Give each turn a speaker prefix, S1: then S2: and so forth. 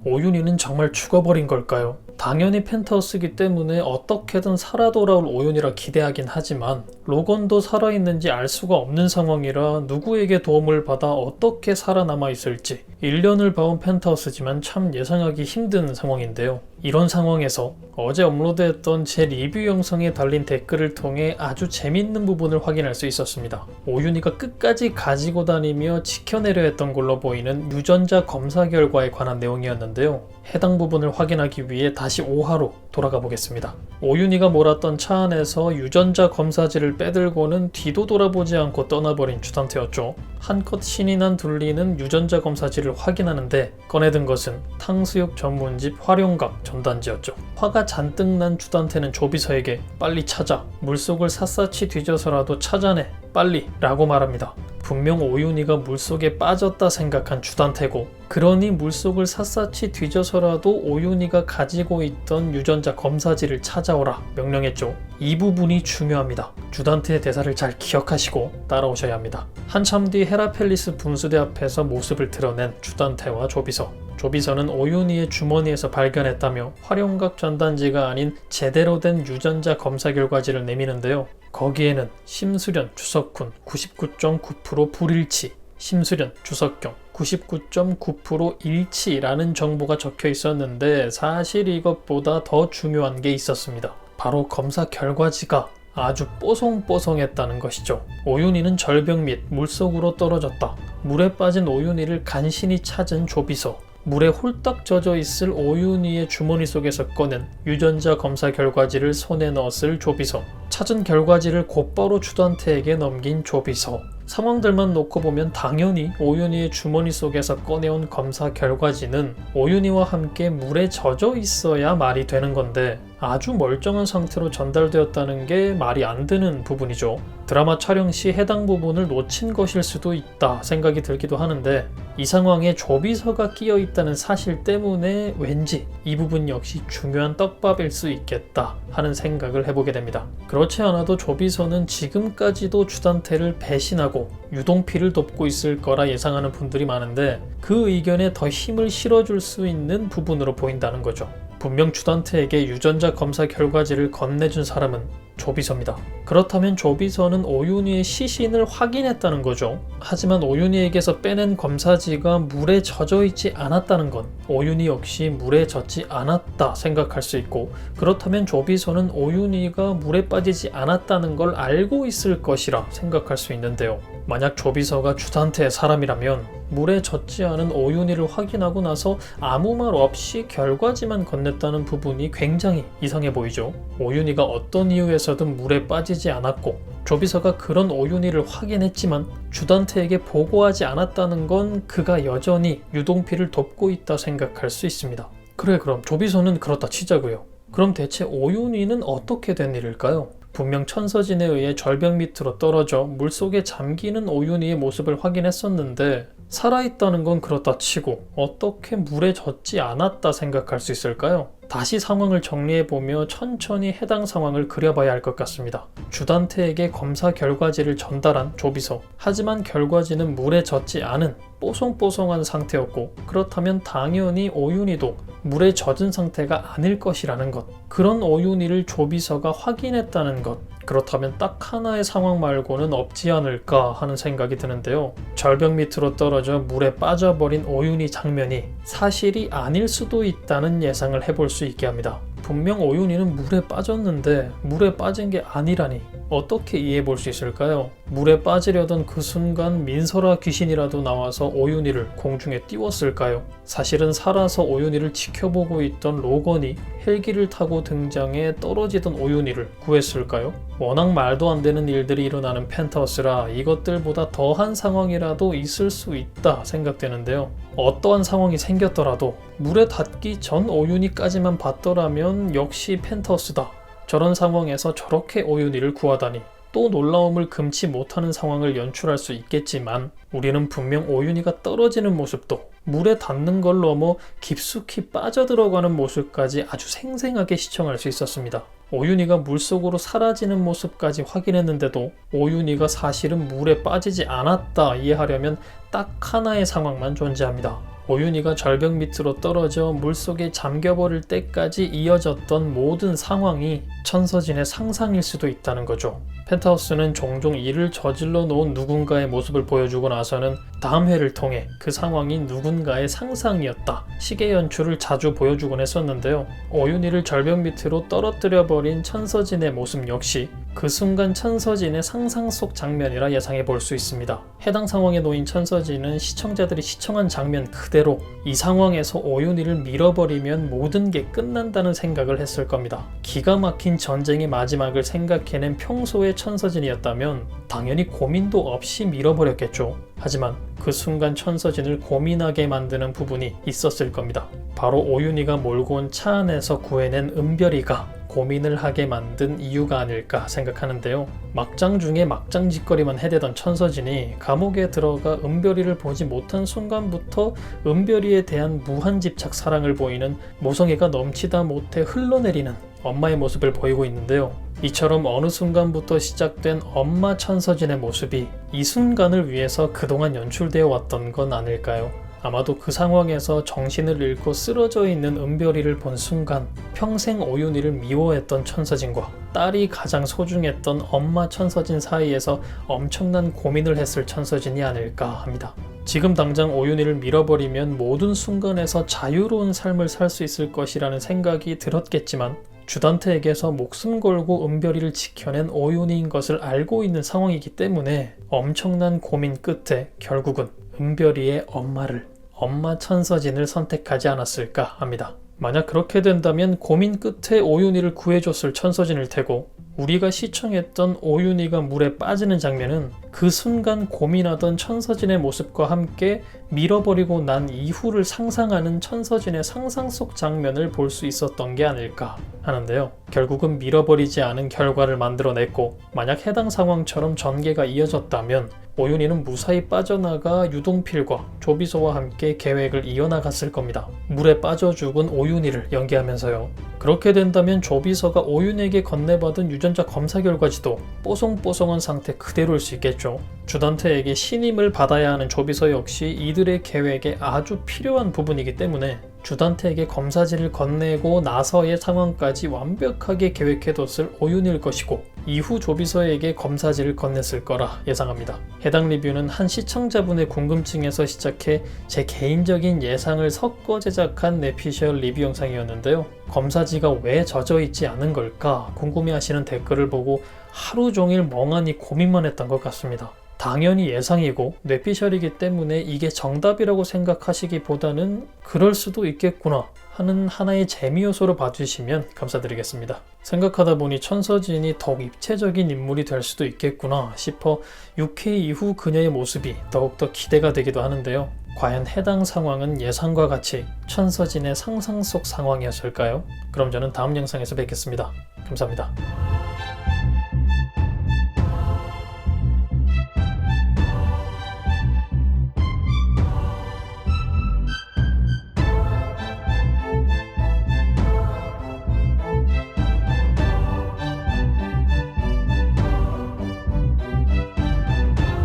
S1: 오윤희는 정말 죽어버린 걸까요? 당연히 펜트하우스이기 때문에 어떻게든 살아 돌아올 오윤희라 기대하긴 하지만 로건도 살아있는지 알 수가 없는 상황이라 누구에게 도움을 받아 어떻게 살아남아 있을지 1년을 봐온 펜트하우스지만 참 예상하기 힘든 상황인데요. 이런 상황에서 어제 업로드했던 제 리뷰 영상에 달린 댓글을 통해 아주 재밌는 부분을 확인할 수 있었습니다. 오윤희가 끝까지 가지고 다니며 지켜내려 했던 걸로 보이는 유전자 검사 결과에 관한 내용이었는데요. 해당 부분을 확인하기 위해 다시 5화로 돌아가 보겠습니다. 오윤희가 몰았던 차 안에서 유전자 검사지를 빼들고는 뒤도 돌아보지 않고 떠나버린 주단태였죠. 한껏 신이 난 둘리는 유전자 검사지를 확인하는데 꺼내든 것은 탕수육 전문집 활용각 전단지였죠. 화가 잔뜩 난 주단태는 조비서에게 빨리 찾아, 물속을 샅샅이 뒤져서라도 찾아내, 빨리 라고 말합니다. 분명 오윤희가 물속에 빠졌다 생각한 주단태고, 그러니 물속을 샅샅이 뒤져서라도 오윤희가 가지고 있던 유전자 검사지를 찾아오라 명령했죠. 이 부분이 중요합니다. 주단태의 대사를 잘 기억하시고 따라오셔야 합니다. 한참 뒤 헤라펠리스 분수대 앞에서 모습을 드러낸 주단태와 조비서. 조비서는 오윤희의 주머니에서 발견했다며 활용각 전단지가 아닌 제대로 된 유전자 검사 결과지를 내미는데요. 거기에는 심수련, 주석훈 99.9% 불일치, 심수련, 주석경 99.9% 일치라는 정보가 적혀 있었는데 사실 이것보다 더 중요한 게 있었습니다. 바로 검사 결과지가 아주 뽀송뽀송했다는 것이죠. 오윤희는 절벽 밑 물속으로 떨어졌다. 물에 빠진 오윤희를 간신히 찾은 조비서. 물에 홀딱 젖어 있을 오윤희의 주머니 속에서 꺼낸 유전자 검사 결과지를 손에 넣었을 조비서. 찾은 결과지를 곧바로 주단태에게 넘긴 조비서. 상황들만 놓고 보면 당연히 오윤희의 주머니 속에서 꺼내온 검사 결과지는 오윤희와 함께 물에 젖어 있어야 말이 되는 건데 아주 멀쩡한 상태로 전달되었다는 게 말이 안 되는 부분이죠. 드라마 촬영 시 해당 부분을 놓친 것일 수도 있다 생각이 들기도 하는데 이 상황에 조비서가 끼어 있다는 사실 때문에 왠지 이 부분 역시 중요한 떡밥일 수 있겠다 하는 생각을 해보게 됩니다. 그렇지 않아도 조비서는 지금까지도 주단태를 배신하고 유동필을 돕고 있을 거라 예상하는 분들이 많은데 그 의견에 더 힘을 실어줄 수 있는 부분으로 보인다는 거죠. 분명 주단태에게 유전자 검사 결과지를 건네준 사람은 조비서입니다. 그렇다면 조비서는 오윤희의 시신을 확인했다는 거죠. 하지만 오윤희에게서 빼낸 검사지가 물에 젖어 있지 않았다는 건 오윤희 역시 물에 젖지 않았다 생각할 수 있고, 그렇다면 조비서는 오윤희가 물에 빠지지 않았다는 걸 알고 있을 것이라 생각할 수 있는데요. 만약 조비서가 주단태의 사람이라면 물에 젖지 않은 오윤희를 확인하고 나서 아무 말 없이 결과지만 건넸다는 부분이 굉장히 이상해 보이죠. 오윤희가 어떤 이유에서든 물에 빠지지 않았고 조비서가 그런 오윤희를 확인했지만 주단태에게 보고하지 않았다는 건 그가 여전히 유동필을 돕고 있다 생각할 수 있습니다. 그래, 그럼 조비서는 그렇다 치자고요. 그럼 대체 오윤희는 어떻게 된 일일까요? 분명 천서진에 의해 절벽 밑으로 떨어져 물속에 잠기는 오윤희의 모습을 확인했었는데 살아있다는 건 그렇다 치고 어떻게 물에 젖지 않았다 생각할 수 있을까요? 다시 상황을 정리해보며 천천히 해당 상황을 그려봐야 할 것 같습니다. 주단태에게 검사 결과지를 전달한 조비서. 하지만 결과지는 물에 젖지 않은 뽀송뽀송한 상태였고, 그렇다면 당연히 오윤희도 물에 젖은 상태가 아닐 것이라는 것. 그런 오윤희를 조비서가 확인했다는 것. 그렇다면 딱 하나의 상황 말고는 없지 않을까 하는 생각이 드는데요. 절벽 밑으로 떨어져 물에 빠져버린 오윤희 장면이 사실이 아닐 수도 있다는 예상을 해볼 수 있게 합니다. 분명 오윤희는 물에 빠졌는데 물에 빠진 게 아니라니 어떻게 이해해 볼 수 있을까요? 물에 빠지려던 그 순간 민설아 귀신이라도 나와서 오윤희를 공중에 띄웠을까요? 사실은 살아서 오윤희를 지켜보고 있던 로건이 헬기를 타고 등장해 떨어지던 오윤희를 구했을까요? 워낙 말도 안 되는 일들이 일어나는 펜트하우스라 이것들보다 더한 상황이라도 있을 수 있다 생각되는데요. 어떠한 상황이 생겼더라도 물에 닿기 전 오윤희까지만 봤더라면 역시 펜트하우스다. 저런 상황에서 저렇게 오윤희를 구하다니. 또 놀라움을 금치 못하는 상황을 연출할 수 있겠지만 우리는 분명 오윤희가 떨어지는 모습도 물에 닿는 걸 넘어 깊숙이 빠져들어가는 모습까지 아주 생생하게 시청할 수 있었습니다. 오윤희가 물속으로 사라지는 모습까지 확인했는데도 오윤희가 사실은 물에 빠지지 않았다 이해하려면 딱 하나의 상황만 존재합니다. 오윤희가 절벽 밑으로 떨어져 물속에 잠겨버릴 때까지 이어졌던 모든 상황이 천서진의 상상일 수도 있다는 거죠. 펜트하우스는 종종 이를 저질러 놓은 누군가의 모습을 보여주고 나서는 다음 회를 통해 그 상황이 누군가의 상상이었다 식의 연출을 자주 보여주곤 했었는데요. 오윤희를 절벽 밑으로 떨어뜨려버린 천서진의 모습 역시 그 순간 천서진의 상상 속 장면이라 예상해 볼 수 있습니다. 해당 상황에 놓인 천서진은 시청자들이 시청한 장면 그대로 이 상황에서 오윤희를 밀어버리면 모든 게 끝난다는 생각을 했을 겁니다. 기가 막힌 전쟁의 마지막을 생각해낸 평소의 천서진이었다면 당연히 고민도 없이 밀어버렸겠죠. 하지만 그 순간 천서진을 고민하게 만드는 부분이 있었을 겁니다. 바로 오윤희가 몰고 온 차 안에서 구해낸 은별이가 고민을 하게 만든 이유가 아닐까 생각하는데요. 막장 중에 막장 짓거리만 해대던 천서진이 감옥에 들어가 은별이를 보지 못한 순간부터 은별이에 대한 무한집착 사랑을 보이는 모성애가 넘치다 못해 흘러내리는 엄마의 모습을 보이고 있는데요. 이처럼 어느 순간부터 시작된 엄마 천서진의 모습이 이 순간을 위해서 그동안 연출되어 왔던 건 아닐까요? 아마도 그 상황에서 정신을 잃고 쓰러져 있는 은별이를 본 순간 평생 오윤희를 미워했던 천서진과 딸이 가장 소중했던 엄마 천서진 사이에서 엄청난 고민을 했을 천서진이 아닐까 합니다. 지금 당장 오윤희를 밀어버리면 모든 순간에서 자유로운 삶을 살 수 있을 것이라는 생각이 들었겠지만 주단태에게서 목숨 걸고 은별이를 지켜낸 오윤희인 것을 알고 있는 상황이기 때문에 엄청난 고민 끝에 결국은 은별이의 엄마 천서진을 선택하지 않았을까 합니다. 만약 그렇게 된다면 고민 끝에 오윤희를 구해줬을 천서진일 테고 우리가 시청했던 오윤희가 물에 빠지는 장면은 그 순간 고민하던 천서진의 모습과 함께 밀어버리고 난 이후를 상상하는 천서진의 상상 속 장면을 볼 수 있었던 게 아닐까 하는데요. 결국은 밀어버리지 않은 결과를 만들어냈고 만약 해당 상황처럼 전개가 이어졌다면 오윤희는 무사히 빠져나가 유동필과 조비서와 함께 계획을 이어나갔을 겁니다. 물에 빠져 죽은 오윤희를 연기하면서요. 그렇게 된다면 조비서가 오윤희에게 건네받은 유전자 검사 결과지도 뽀송뽀송한 상태 그대로일 수 있겠죠. 주단태에게 신임을 받아야 하는 조비서 역시 이들의 계획에 아주 필요한 부분이기 때문에 주단태에게 검사지를 건네고 나서의 상황까지 완벽하게 계획해뒀을 오윤희일 것이고 이후 조비서에게 검사지를 건넸을 거라 예상합니다. 해당 리뷰는 한 시청자분의 궁금증에서 시작해 제 개인적인 예상을 섞어 제작한 뇌피셜 리뷰 영상이었는데요. 검사지가 왜 젖어있지 않은 걸까 궁금해하시는 댓글을 보고 하루 종일 멍하니 고민만 했던 것 같습니다. 당연히 예상이고 뇌피셜이기 때문에 이게 정답이라고 생각하시기보다는 그럴 수도 있겠구나 하는 하나의 재미 요소로 봐주시면 감사드리겠습니다. 생각하다 보니 천서진이 더욱 입체적인 인물이 될 수도 있겠구나 싶어 6회 이후 그녀의 모습이 더욱더 기대가 되기도 하는데요. 과연 해당 상황은 예상과 같이 천서진의 상상 속 상황이었을까요? 그럼 저는 다음 영상에서 뵙겠습니다. 감사합니다.